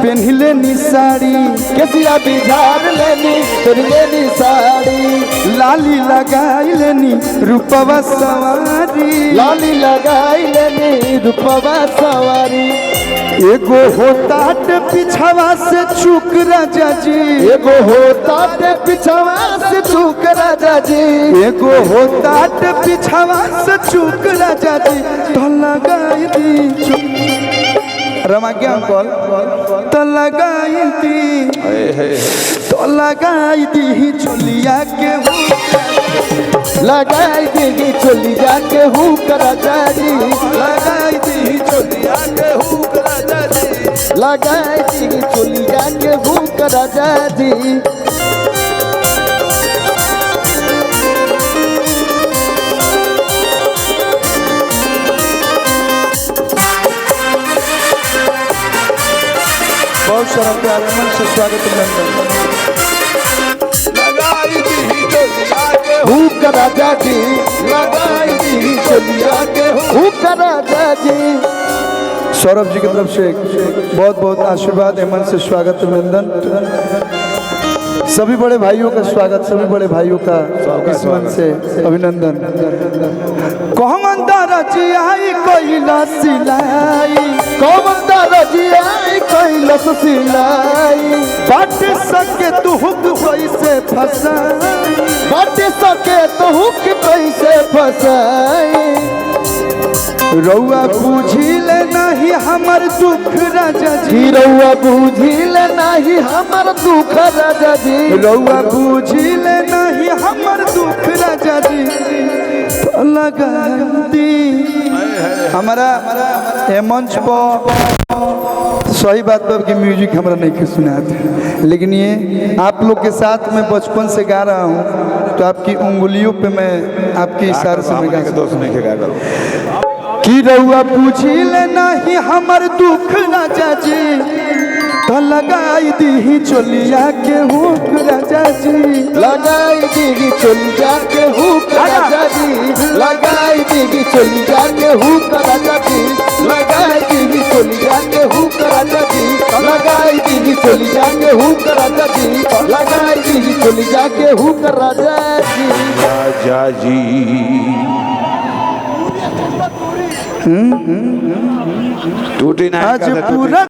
पहन लेनी साड़ी केसिया बिझार लेनी फिर लेनी साड़ी लाली लगाई लेनी रूपवा सवारी लाली लगाई लेनी रूपवा सवारी एगो होताट पिछवा से चूक राजा जी एगो होताट पिछवा से चूक राजा जी एगो होताट पिछवा से चूक राजा जी तो लगाई दी रमा क्या अंकल तो लगाई दी चोलिया के लगाई दी चोलिया के हूँ राजा जी लगाई दी चोलिया के हुक राजा जी लगाई दी चोलिया के हूँ राजा जी बहुत सारा प्यार मन से स्वागत लगाई दी चोलिया के हूँ राजा जी लगाई दी चोलिया के हूँ राजा जी। सौरभ जी की तरफ से बहुत बहुत आशीर्वाद है मन से स्वागत अभिनंदन सभी बड़े भाइयों का स्वागत सभी बड़े भाइयों का इस मन से अभिनंदन कहमंदा रजियाई कोइला सिलाई कहमंदा रजियाई कोइला सिलाई बाट सके तू हुक कैसे फसाई बाट सके तू हुक कैसे फसाई रउआ बुझिले नहीं हमर दुख राजा जी रउआ बुझिले नहीं हमर दुख राजा जी रउआ बुझिले नहीं हमर दुख राजा जी लगा दी हमारा ये मंच पर सही बात है कि म्यूजिक हमारा नहीं सुनाते लेकिन ये आप लोग के साथ मैं बचपन से गा रहा हूँ तो आपकी उंगलियों पे मैं आपके इशारे से मैं गा दोस्त नहीं गा करूँ कि रउआ पूछिले नहीं हमर दुख राजा जी तो लगाई दी चोलिया के हुक राजा जी लगाई दी चोलिया के हुक राजा जी लगाई दी चोलिया के हुक राजा जी लगाई दी चोलिया के हुक राजा जी लगाई दी चोलिया के हुक राजा जी लगाई दी चोलिया के हुक राजा जी राजा जी टूटी ना आज पूरा